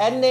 NA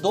2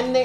NA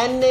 NA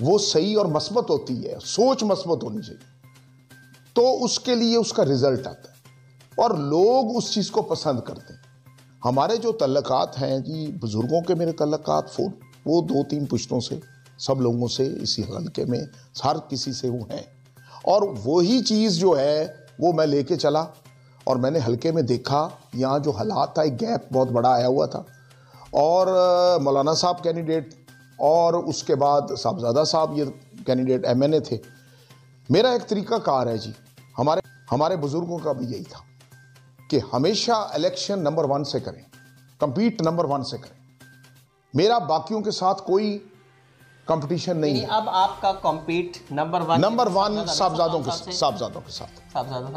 وہ صحیح اور مثبت ہوتی ہے، سوچ مثبت ہونی چاہیے، تو اس کے لیے اس کا رزلٹ آتا ہے اور لوگ اس چیز کو پسند کرتے ہیں۔ ہمارے جو تعلقات ہیں جی، بزرگوں کے میرے تعلقات وہ 2-3 پشتوں سے سب لوگوں سے اسی حلقے میں ہر کسی سے وہ ہیں، اور وہی چیز جو ہے وہ میں لے کے چلا، اور میں نے حلقے میں دیکھا یہاں جو حالات تھا، ایک گیپ بہت بڑا آیا ہوا تھا، اور مولانا صاحب کینڈیڈیٹ اور اس کے بعد صاحبزادہ صاحب یہ کینڈیڈیٹ ایم این اے تھے۔ میرا ایک طریقہ کار ہے جی، ہمارے بزرگوں کا بھی یہی تھا کہ ہمیشہ الیکشن نمبر 1 سے کریں، کمپیٹ نمبر 1 سے کریں۔ میرا باقیوں کے ساتھ کوئی کمپٹیشن نہیں ہے۔ اب آپ کا کمپیٹ نمبر 1 صاحبزادوں کے ساتھ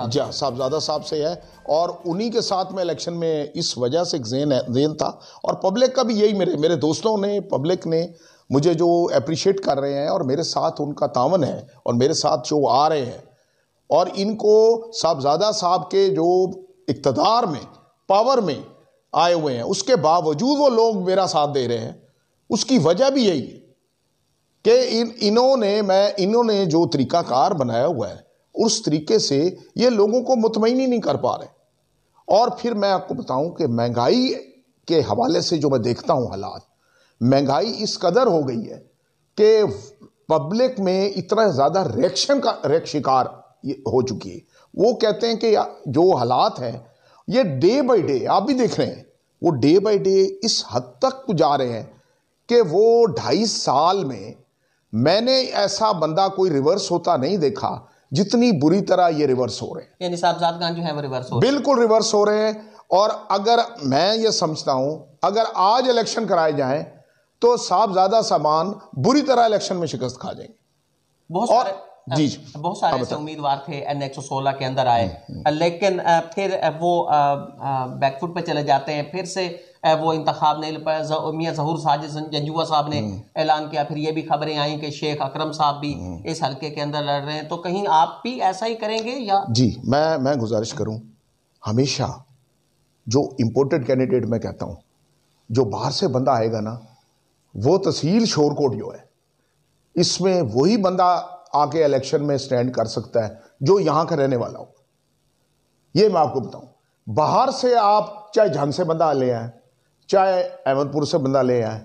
جی ہاں، صاحبزادہ صاحب سے ہے، اور انہی کے ساتھ میں الیکشن میں اس وجہ سے ایک ذہن تھا، اور پبلک کا بھی یہی، میرے دوستوں نے، پبلک نے مجھے جو اپریشیٹ کر رہے ہیں، اور میرے ساتھ ان کا تعاون ہے، اور میرے ساتھ جو آ رہے ہیں، اور ان کو صاحبزادہ صاحب کے جو اقتدار میں، پاور میں آئے ہوئے ہیں، اس کے باوجود وہ لوگ میرا ساتھ دے رہے ہیں۔ اس کی وجہ بھی یہی ہے کہ انہوں نے جو طریقہ کار بنایا ہوا ہے، اس طریقے سے یہ لوگوں کو مطمئن ہی نہیں کر پا رہے۔ اور پھر میں آپ کو بتاؤں کہ مہنگائی کے حوالے سے جو میں دیکھتا ہوں حالات، مہنگائی اس قدر ہو گئی ہے کہ پبلک میں اتنا زیادہ ریئیکشن کا شکار ہو چکی ہے۔ وہ کہتے ہیں کہ جو حالات ہیں یہ ڈے بائی ڈے آپ بھی دیکھ رہے ہیں، وہ ڈے بائی ڈے اس حد تک جا رہے ہیں کہ وہ 2.5 سال میں نے ایسا بندہ کوئی ریورس ہوتا نہیں دیکھا جتنی بری طرح یہ ریورس ہو رہے ہیں۔ یعنی صاحبزادگان جو ہے وہ ریورس ہو رہے ہیں، بالکل ریورس ہو رہے ہیں۔ اور اگر میں یہ سمجھتا ہوں اگر آج الیکشن کرائے جائیں تو صاحبزادہ سامان بری طرح الیکشن میں شکست کھا جائیں گے۔ بہت سارے ایسے امیدوار تھے N116 کے اندر آئے، لیکن پھر وہ بیک فٹ پہ چلے جاتے ہیں، پھر سے وہ انتخاب نہیں لے پایا۔ میاں ظہور ساجد جنجوعہ صاحب نے اعلان کیا، پھر یہ بھی خبریں آئیں کہ شیخ اکرم صاحب بھی اس حلقے کے اندر لڑ رہے ہیں، تو کہیں آپ بھی ایسا ہی کریں گے یا؟ جی، میں گزارش کروں، ہمیشہ جو امپورٹڈ کینڈیڈیٹ میں کہتا ہوں، جو باہر سے بندہ آئے گا نا، وہ تحصیل شور کوٹ جو ہے، اس میں وہی بندہ آ کے الیکشن میں سٹینڈ کر سکتا ہے جو یہاں کا رہنے والا ہو۔ یہ میں آپ کو بتاؤں، باہر سے آپ چاہے جھنگ سے بندہ لے آئیں، چاہے احمد پور سے بندہ لے آئیں،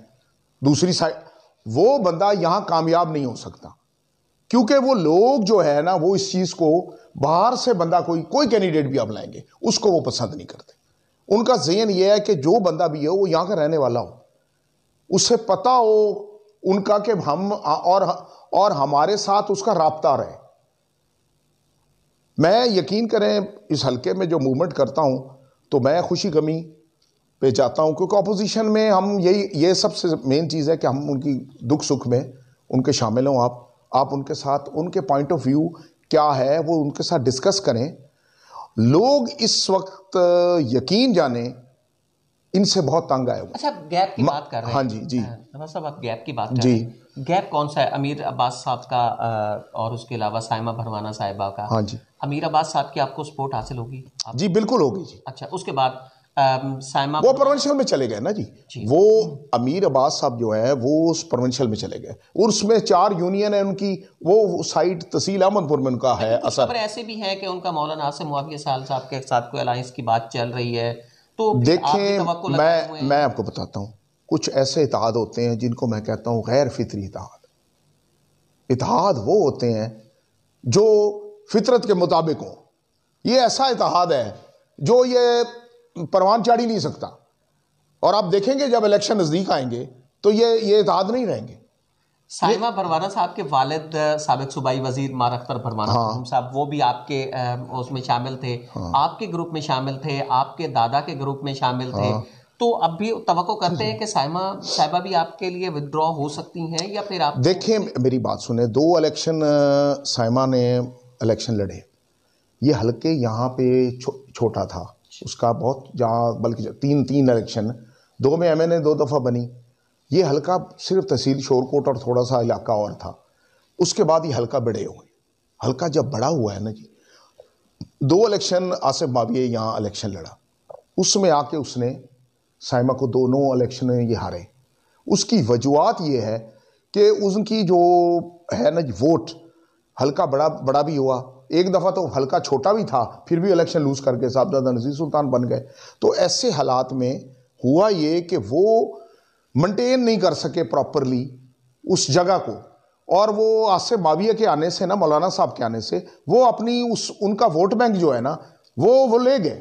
دوسری سائڈ، وہ بندہ یہاں کامیاب نہیں ہو سکتا، کیونکہ وہ لوگ جو ہے نا، وہ اس چیز کو باہر سے بندہ کوئی کینڈیڈیٹ بھی آپ لائیں گے، اس کو وہ پسند نہیں کرتے۔ ان کا ذہن یہ ہے کہ جو بندہ بھی ہے وہ یہاں کا رہنے والا ہو، اسے پتہ ہو ان کا کہ ہم اور ہمارے ساتھ اس کا رابطہ رہے۔ میں یقین کریں اس حلقے میں جو موومنٹ کرتا ہوں تو میں خوشی غمی پہ جاتا ہوں، کیونکہ اپوزیشن میں ہم یہ سب سے مین چیز ہے کہ ہم ان کی دکھ سکھ میں ان کے شامل ہوں، آپ ان کے ساتھ ان کے پوائنٹ آف ویو کیا ہے وہ ان کے ساتھ ڈسکس کریں۔ لوگ اس وقت یقین جانیں ان سے بہت تنگ آئے ہوئے۔ اچھا، گیپ کی بات کر رہے ہیں۔ ہاں جی نواز صاحب، آپ گیپ کی بات کر رہے ہیں، گیپ کون سا ہے؟ امیر عباس صاحب کا اور اس کے علاوہ سائمہ بھروانہ صاحبہ کا۔ ہاں جی، امیر عباس صاحب کی آپ کو سپورٹ حاصل ہوگی؟ جی بالکل ہوگی جی۔ اچھا، اس کے بعد سائمہ، وہ پروونشل میں چلے گئے نا جی، وہ امیر عباس صاحب جو ہے وہ پروونشل میں چلے گئے، اور اس میں 4 یونین ہے ان کی، وہ سائٹ تحصیل احمد پور میں ان کا ہے اثر۔ خبر ایسے بھی ہے کہ ان کا مولانا عاصم معاویہ سال صاحب کے ساتھ کوئی الائنس کی بات چل رہی ہے، تو دیکھیں میں آپ کو بتاتا ہوں، کچھ ایسے اتحاد ہوتے ہیں جن کو میں کہتا ہوں غیر فطری اتحاد وہ ہوتے ہیں جو فطرت کے مطابق ہوں۔ یہ ایسا اتحاد ہے جو یہ پروان چڑھ ہی نہیں سکتا، اور آپ دیکھیں گے جب الیکشن نزدیک آئیں گے تو یہ اتحاد نہیں رہیں گے۔ سائمہ بھروانہ صاحب کے والد سابق صوبائی وزیر مار اختر بھروانہ صاحب، وہ بھی آپ کے اس میں شامل تھے، آپ کے گروپ میں شامل تھے، آپ کے دادا کے گروپ میں شامل تھے، تو اب بھی توقع کرتے ہیں کہ سائمہ صاحبہ بھی آپ کے لیے ودرا ہو سکتی ہیں، یا پھر آپ؟ دیکھیں میری بات سنیں، 2 الیکشن سائمہ نے الیکشن لڑے، یہ حلقے یہاں پہ چھوٹا تھا اس کا بہت، جہاں بلکہ 3 الیکشن، 2 میں ایم این اے 2 دفعہ بنی، یہ حلقہ صرف تحصیل شور کوٹ اور تھوڑا سا علاقہ اور تھا، اس کے بعد یہ حلقہ بڑے ہوئے۔ حلقہ جب بڑا ہوا ہے نا جی، 2 الیکشن آصف معاویہ یہاں الیکشن لڑا، اس میں آ کے اس نے سائمہ کو دونوں الیکشن یہ ہارے۔ اس کی وجوہات یہ ہے کہ ان کی جو ہے نا ووٹ حلقہ بڑا بھی ہوا، ایک دفعہ تو حلقہ چھوٹا بھی تھا پھر بھی الیکشن لوز کر کے صاحبزادہ نذیر سلطان بن گئے. تو ایسے حالات میں ہوا یہ کہ وہ مینٹین نہیں کر سکے پراپرلی اس جگہ کو، اور وہ آصف معاویہ کے آنے سے نا، مولانا صاحب کے آنے سے وہ اپنی ان کا ووٹ بینک جو ہے نا وہ لے گئے،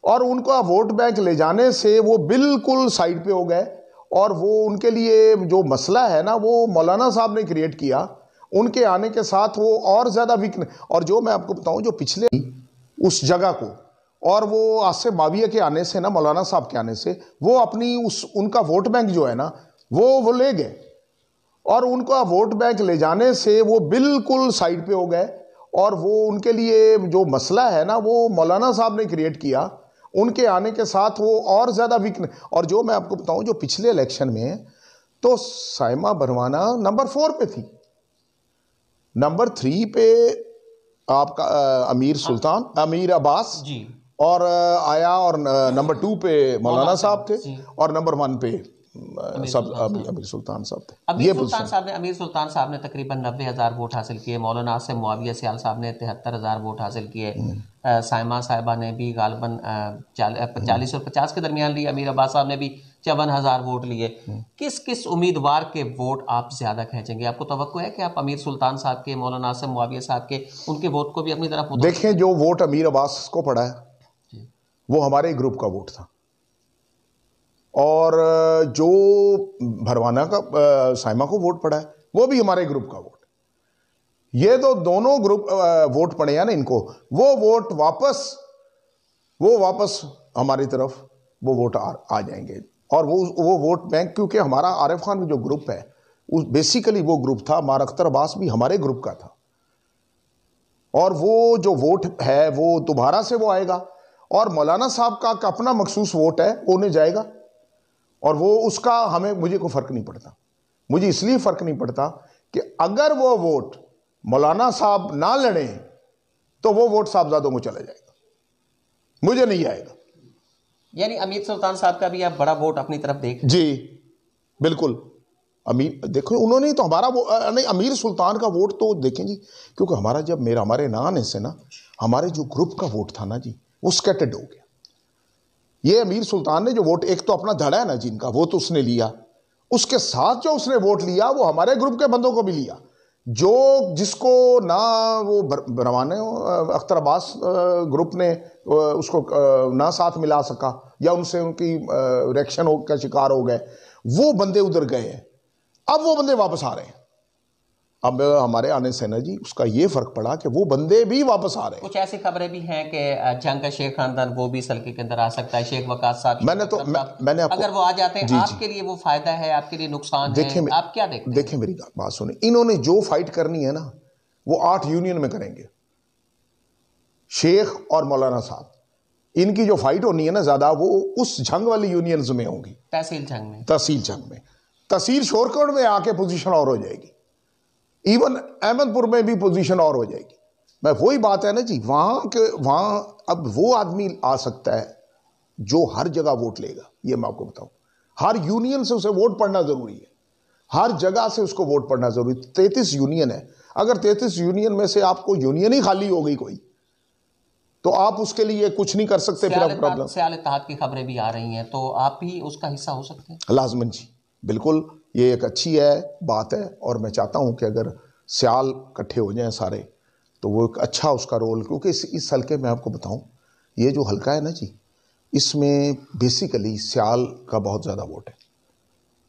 اور ان کا ووٹ بینک لے جانے سے وہ بالکل سائڈ پہ ہو گئے. اور وہ ان کے لیے جو مسئلہ ہے نا وہ مولانا صاحب نے کریٹ کیا، ان کے آنے کے ساتھ وہ اور زیادہ اور جو میں آپ کو بتاؤں جو پچھلے اس جگہ کو، اور وہ آصف معاویہ کے آنے سے نا، مولانا صاحب کے آنے سے وہ اپنی ان کا ووٹ بینک جو ہے نا وہ لے گئے، اور ان کا ووٹ بینک لے جانے سے وہ بالکل سائڈ پہ ہو گئے. اور وہ ان کے لیے جو مسئلہ ہے نا وہ مولانا صاحب نے کریٹ کیا، ان کے آنے کے ساتھ وہ اور زیادہ اور جو میں آپ کو بتاؤں جو پچھلے الیکشن میں تو سائمہ بھروانہ نمبر 4 پہ تھی، نمبر 3 پہ آپ کا امیر عباس جی، اور آیا، اور نمبر 2 پہ مولانا صاحب تھے، اور نمبر 1 پہ امیر سلطان صاحب تھے. امیر سلطان صاحب نے تقریباً 90,000 ووٹ حاصل کیے، مولانا آصف معاویہ سیال صاحب نے 73,000 ووٹ حاصل کیے، سائمہ صاحبہ نے بھی غالباً 40 اور 50 کے درمیان لیے، امیر عباس صاحب نے بھی 54,000 ووٹ لیے. کس امیدوار کے ووٹ آپ زیادہ کھینچیں گے؟ آپ کو توقع ہے کہ آپ امیر سلطان صاحب کے، مولانا آصف معاویہ صاحب کے، ان کے ووٹ کو بھی اپنی طرف دیکھیں؟ جو ووٹ امیر عباس کو پڑا ہے وہ ہمارے گروپ کا ووٹ تھا، اور جو بھروانہ کا سائمہ کو ووٹ پڑا ہے وہ بھی ہمارے گروپ کا ووٹ. یہ تو دونوں گروپ ووٹ پڑے ہیں نا ان کو، وہ ووٹ واپس ہماری طرف وہ ووٹ آ جائیں گے. اور وہ ووٹ بینک، کیونکہ ہمارا عارف خان جو گروپ ہے بیسیکلی وہ گروپ تھا، مار اختر عباس بھی ہمارے گروپ کا تھا، اور وہ جو ووٹ ہے وہ دوبارہ سے وہ آئے گا، اور مولانا صاحب کا اپنا مخصوص ووٹ ہے وہ انہیں جائے گا، اور وہ اس کا مجھے کوئی فرق نہیں پڑتا. مجھے اس لیے فرق نہیں پڑتا کہ اگر وہ ووٹ مولانا صاحب نہ لڑیں تو وہ ووٹ صاحبزادوں کو چلا جائے گا، مجھے نہیں آئے گا. یعنی امیر سلطان صاحب کا بھی آپ بڑا ووٹ اپنی طرف دیکھ؟ جی بالکل. دیکھو انہوں نے تو ہمارا نہیں، امیر سلطان کا ووٹ تو دیکھیں جی، کیونکہ ہمارا جب ہمارے نہ آنے سے نا ہمارے جو گروپ کا ووٹ تھا نا جی وہ سکیٹرڈ ہو گیا. یہ امیر سلطان نے جو ووٹ، ایک تو اپنا دھڑا ہے نا جن کا، وہ تو اس نے لیا، اس کے ساتھ جو اس نے ووٹ لیا وہ ہمارے گروپ کے بندوں کو بھی لیا، جس کو نہ وہ بھروانہ اختر عباس گروپ نے اس کو نہ ساتھ ملا سکا، یا ان سے ان کی ریکشن کا شکار ہو گئے، وہ بندے ادھر گئے ہیں. اب وہ بندے واپس آ رہے ہیں. اب ہمارے آنے سے نا جی اس کا یہ فرق پڑا کہ وہ بندے بھی واپس آ رہے ہیں. کچھ ایسی خبریں بھی ہیں کہ جنگ کا شیخ خاندان وہ بھی سلکے کے اندر آ سکتا ہے، شیخ وقاص صاحب، میں نے اگر وہ آ جاتے ہیں آپ کے لیے وہ فائدہ ہے، آپ کے لیے نقصان ہے، آپ کیا دیکھتے ہیں؟ دیکھیں میری بات سنیں، انہوں نے جو فائٹ کرنی ہے نا وہ 8 یونین میں کریں گے. شیخ اور مولانا صاحب، ان کی جو فائٹ ہونی ہے نا زیادہ وہ اس جنگ والی یونینز میں ہوں گی، تحصیل جنگ میں. تحصیل شورکوٹ میں آ کے پوزیشن اور ہو جائے گی، ایون احمد پور میں بھی پوزیشن اور ہو جائے گی. میں وہی بات ہے نا جی، وہاں اب وہ آدمی آ سکتا ہے جو ہر جگہ ووٹ لے گا. یہ میں آپ کو بتاؤں، ہر یونین سے اسے ووٹ پڑنا ضروری ہے، ہر جگہ سے اس کو ووٹ پڑنا ضروری. 33 یونین ہے، اگر 33 یونین میں سے آپ کو یونین ہی خالی ہو گئی کوئی تو آپ اس کے لیے کچھ نہیں کر سکتے. پھر سیال اتحاد کی خبریں بھی آ رہی ہیں، تو آپ بھی اس کا حصہ ہو سکتے ہیں؟ لازمن جی، بالکل. یہ ایک اچھی بات ہے، اور میں چاہتا ہوں کہ اگر سیال کٹھے ہو جائیں سارے تو وہ ایک اچھا اس کا رول، کیونکہ اس حلقے میں آپ کو بتاؤں یہ جو حلقہ ہے نا جی اس میں بیسیکلی سیال کا بہت زیادہ ووٹ ہے،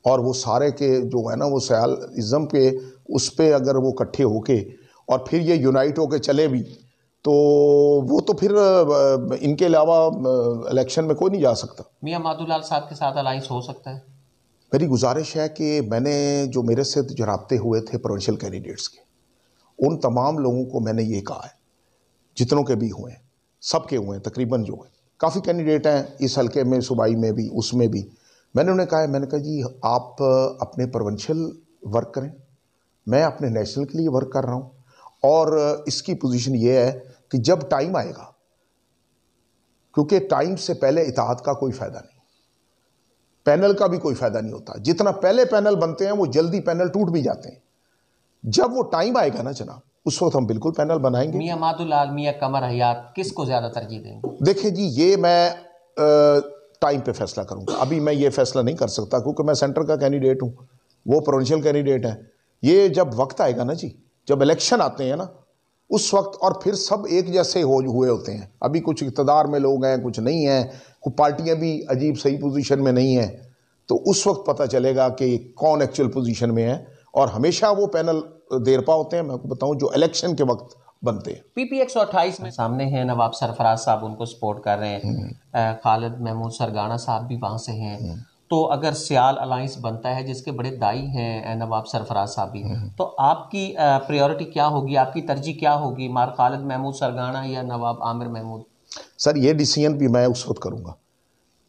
اور وہ سارے کے جو ہے نا وہ سیال ازم پہ اس پہ اگر وہ کٹھے ہو کے اور پھر یہ یونائٹ ہو کے چلے بھی تو وہ تو پھر ان کے علاوہ الیکشن میں کوئی نہیں جا سکتا. میاں مادو لال صاحب کے ساتھ الائنس ہو سکتا ہے؟ میری گزارش ہے کہ میں نے جو میرے سے جو رابطے ہوئے تھے پروونشل کینڈیڈیٹس کے، ان تمام لوگوں کو میں نے یہ کہا ہے، جتنوں کے بھی ہوئے ہیں، سب کے ہوئے ہیں تقریباً، جو ہیں کافی کینڈیڈیٹ ہیں اس حلقے میں، صوبائی میں بھی، اس میں بھی. میں نے انہیں کہا ہے، میں نے کہا جی آپ اپنے پروونشل ورک کریں، میں اپنے نیشنل کے لیے ورک کر رہا ہوں، اور اس کی پوزیشن یہ ہے کہ جب ٹائم آئے گا، کیونکہ ٹائم سے پہلے اتحاد کا کوئی فائدہ نہیں. پینل کا بھی کوئی فائدہ نہیں ہوتا. جتنا پہلے پینل بنتے ہیں وہ جلدی پینل ٹوٹ بھی جاتے ہیں. جب وہ ٹائم آئے گا نا جناب, اس وقت ہم بالکل پینل بنائیں گے. میاں مادلال, میاں قمر حیات, کس کو زیادہ ترجیح دیں گے؟ دیکھیں جی, یہ میں ٹائم پہ فیصلہ کروں گا. ابھی میں یہ فیصلہ نہیں کر سکتا کیونکہ میں سینٹر کا کینڈیڈیٹ ہوں, وہ پروونشل کینڈیڈیٹ ہیں. یہ جب وقت آئے گا نا جی, جب الیکشن آتے ہیں نا اس وقت, اور پھر سب ایک جیسے ہوئے ہوتے ہیں. ابھی کچھ اقتدار میں لوگ ہیں, کچھ نہیں ہیں, کچھ پارٹیاں بھی عجیب صحیح پوزیشن میں نہیں ہیں, تو اس وقت پتہ چلے گا کہ کون ایکچوئل پوزیشن میں ہے. اور ہمیشہ وہ پینل دیرپا ہوتے ہیں, میں آپ کو بتاؤں, جو الیکشن کے وقت بنتے ہیں. پی پی 128 میں سامنے ہیں نواب سرفراز صاحب, ان کو سپورٹ کر رہے ہیں. خالد محمود سرگانا صاحب بھی وہاں سے ہیں. تو اگر سیال الائنس بنتا ہے جس کے بڑے دائی ہیں نواب سرفراز صاحب بھی, تو آپ کی پریورٹی کیا ہوگی, آپ کی ترجیح کیا ہوگی, مار خالد محمود سرگانا یا نواب عامر محمود؟ سر یہ ڈیسیژن بھی میں اس وقت کروں گا.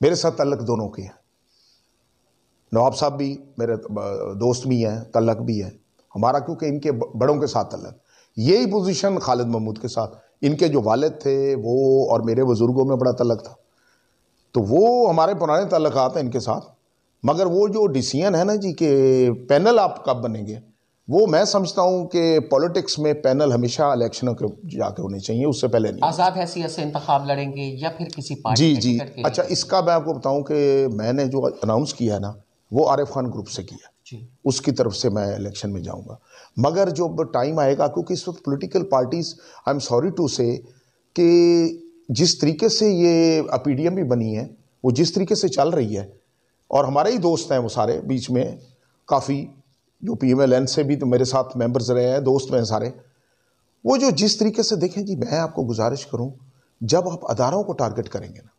میرے ساتھ تعلق دونوں کے ہیں. نواب صاحب بھی میرے دوست بھی ہیں, تعلق بھی ہے ہمارا, کیونکہ ان کے بڑوں کے ساتھ تعلق. یہی پوزیشن خالد محمود کے ساتھ, ان کے جو والد تھے وہ اور میرے بزرگوں میں بڑا تعلق تھا, تو وہ ہمارے پرانے تعلقات ہیں ان کے ساتھ. مگر وہ جو ڈیسیژن ہے نا جی کہ پینل آپ کب بنیں گے, وہ میں سمجھتا ہوں کہ پولیٹکس میں پینل ہمیشہ الیکشنوں کے جا کے ہونے چاہیے, اس سے پہلے نہیں. آزاد حیثیت سے انتخاب لڑیں گے یا پھر کسی پارٹی جی کے جی ٹکٹ کے اچھا, اس کا میں آپ کو بتاؤں کہ میں نے جو اناؤنس کیا ہے نا وہ عارف خان گروپ سے کیا, اس کی طرف سے میں الیکشن میں جاؤں گا. مگر جو ٹائم آئے گا, کیونکہ اس وقت political parties, I am sorry to say, کہ جس طریقے سے یہ پی ڈی ایم بھی بنی ہے, وہ جس طریقے سے چل رہی ہے, اور ہمارے ہی دوست ہیں وہ سارے بیچ میں کافی, جو پی ایم ایل این سے بھی تو میرے ساتھ ممبرز رہے ہیں, دوست میں سارے, وہ جو جس طریقے سے, دیکھیں جی میں آپ کو گزارش کروں, جب آپ اداروں کو ٹارگٹ کریں گے نا,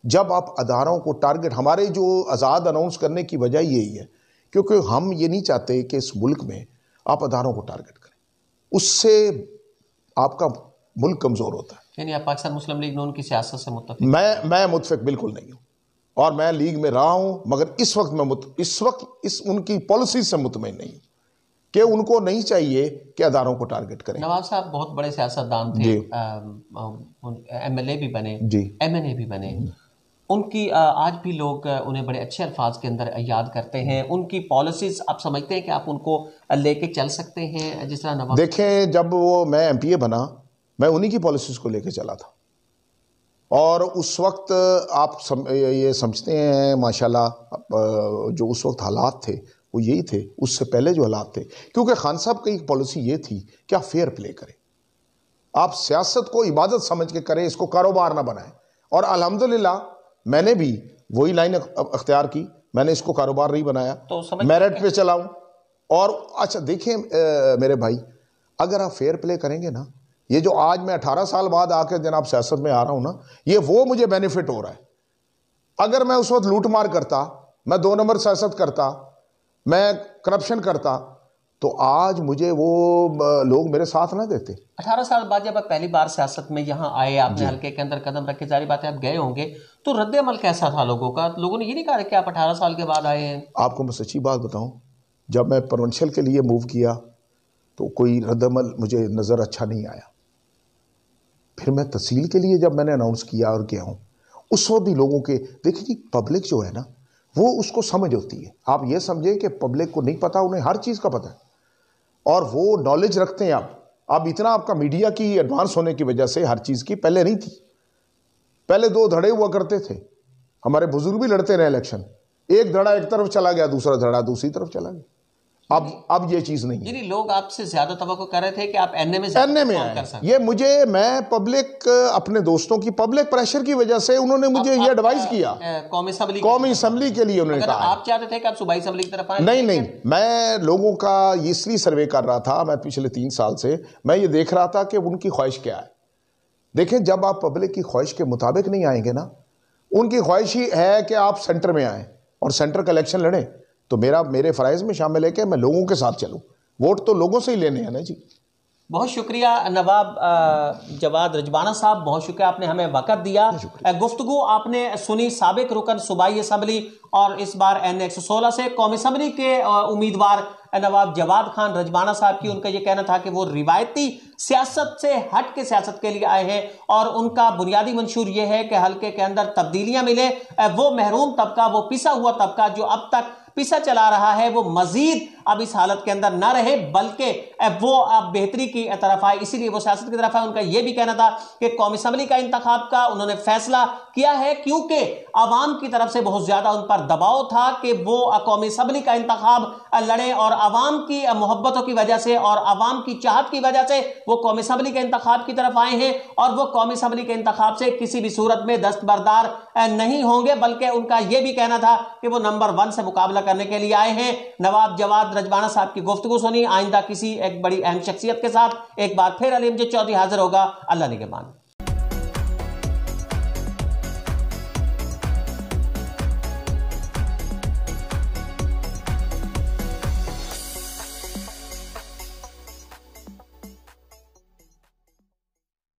جب آپ اداروں کو ٹارگٹ, ہمارے جو آزاد اناؤنس کرنے کی وجہ یہی ہے کیونکہ ہم یہ نہیں چاہتے کہ اس ملک میں آپ اداروں کو ٹارگٹ کریں, اس سے آپ کا ملک کمزور ہوتا ہے. یعنی آپ پاکستان مسلم لیگ نون کی سیاست سے متفق؟ میں متفق بالکل نہیں ہوں, اور میں لیگ میں رہا ہوں, مگر اس وقت ان کی پالیسی سے مطمئن نہیں ہوں کہ ان کو نہیں چاہیے کہ اداروں کو ٹارگٹ کریں. نواب صاحب بہت بڑے سیاستدان تھے, ایم ایل اے بھی بنے, ایم این اے بھی بنے, ان کی آج بھی لوگ انہیں بڑے اچھے الفاظ کے اندر یاد کرتے ہیں. ان کی پالیسیز آپ سمجھتے ہیں کہ آپ ان کو لے کے چل سکتے ہیں جس طرح نواب؟ دیکھیں, جب وہ میں ایم پی اے بنا, میں انہی کی پالیسیز کو لے کے چلا تھا, اور اس وقت آپ یہ سمجھتے ہیں ماشاءاللہ جو اس وقت حالات تھے وہ یہی تھے, اس سے پہلے جو حالات تھے, کیونکہ خان صاحب کی ایک پالیسی یہ تھی کہ آپ فیئر پلے کریں, آپ سیاست کو عبادت سمجھ کے کریں, اس کو کاروبار نہ بنائیں. اور الحمدللہ میں نے بھی وہی لائن اختیار کی, میں نے اس کو کاروبار نہیں بنایا, میرٹ پہ چلاؤں. اور اچھا دیکھیں میرے بھائی, اگر آپ فیئر پلے کریں گے نا, یہ جو آج میں 18 سال بعد آ کے جناب سیاست میں آ رہا ہوں نا, یہ وہ مجھے بینیفٹ ہو رہا ہے. اگر میں اس وقت لوٹ مار کرتا, میں 2 نمبر سیاست کرتا, میں کرپشن کرتا, تو آج مجھے وہ لوگ میرے ساتھ نہ دیتے. 18 سال بعد جب آپ پہلی بار سیاست میں یہاں آئے, آپ نے حلقے کے اندر قدم رکھے, ظاہر بات ہے آپ گئے ہوں گے, تو رد عمل کیسا تھا لوگوں کا؟ لوگوں نے یہ نہیں کہا کہ آپ 18 سال کے بعد آئے ہیں. آپ کو میں سچی بات بتاؤں, جب میں پروونشل کے لیے موو کیا تو کوئی رد عمل مجھے نظر اچھا نہیں آیا. پھر میں تحصیل کے لیے جب میں نے اناؤنس کیا اور گیا ہوں, اس وقت بھی لوگوں کے, دیکھیں جی پبلک جو ہے نا وہ اس کو سمجھ ہوتی ہے. آپ یہ سمجھیں کہ پبلک کو نہیں پتا, انہیں ہر چیز کا پتہ ہے, اور وہ نالج رکھتے ہیں. آپ اتنا, آپ کا میڈیا کی ایڈوانس ہونے کی وجہ سے ہر چیز کی پہلے نہیں تھی. پہلے 2 دھڑے ہوا کرتے تھے, ہمارے بزرگ بھی لڑتے رہے الیکشن, ایک دھڑا ایک طرف چلا گیا, دوسرا دھڑا دوسری طرف چلا گیا. اب یہ چیز نہیں ہے. یعنی لوگ آپ سے زیادہ توقع کر رہے تھے کہ آپ این اے میں آئے. یہ میں پبلک, اپنے دوستوں کی پبلک پریشر کی وجہ سے انہوں نے مجھے یہ ایڈوائز کیا, قومی اسمبلی کے لیے انہوں نے کہا. آپ چاہتے تھے کہ آپ صوبائی اسمبلی کی طرف آئیں؟ نہیں, میں لوگوں کا اس لیے سروے کر رہا تھا, میں پچھلے 3 سال سے میں یہ دیکھ رہا تھا کہ ان کی خواہش کیا ہے. دیکھیں, جب آپ پبلک کی خواہش کے مطابق نہیں آئیں گے نا, ان کی خواہش ہی ہے کہ آپ سینٹر میں آئیں اور سینٹر کا الیکشن لڑیں, تو میرے فرائض میں شامل ہے کہ میں لوگوں کے ساتھ چلوں. ووٹ تو لوگوں سے ہی لینے ہیں نا جی. بہت شکریہ نواب جواد رجبانہ صاحب, بہت شکریہ, آپ نے ہمیں وقت دیا. گفتگو آپ نے سنی سابق رکن صوبائی اسمبلی اور اس بار N 116 سے قومی اسمبلی کے امیدوار نواب جواد خان رجبانہ صاحب کی. ان کا یہ کہنا تھا کہ وہ روایتی سیاست سے ہٹ کے سیاست کے لیے آئے ہیں اور ان کا بنیادی منشور یہ ہے کہ حلقے کے اندر تبدیلیاں ملے. وہ محروم طبقہ، وہ پسا ہوا طبقہ جو اب تک پیسہ چلا رہا ہے، وہ مزید اب اس حالت کے اندر نہ رہے بلکہ وہ اب بہتری کی طرف آئے، اسی لیے وہ سیاست کی طرف آئے. ان کا یہ بھی کہنا تھا کہ قومی اسمبلی کا انتخاب کا انہوں نے فیصلہ کیا ہے کیونکہ عوام کی طرف سے بہت زیادہ ان پر دباؤ تھا کہ وہ قومی اسمبلی کا انتخاب لڑیں، اور عوام کی محبتوں کی وجہ سے اور عوام کی چاہت کی وجہ سے وہ قومی اسمبلی کے انتخاب کی طرف آئے ہیں، اور وہ قومی اسمبلی کے انتخاب سے کسی بھی صورت میں دستبردار نہیں ہوں گے. بلکہ ان کا یہ بھی کہنا تھا کہ وہ نمبر 1 سے مقابلہ کرنے کے لیے آئے ہیں. نواب جواد رجبانہ صاحب کی گفتگو سنی. آئندہ کسی ایک بڑی اہم شخصیت کے ساتھ ایک بار پھر علی امجد چودھری حاضر ہوگا. اللہ نگہبان.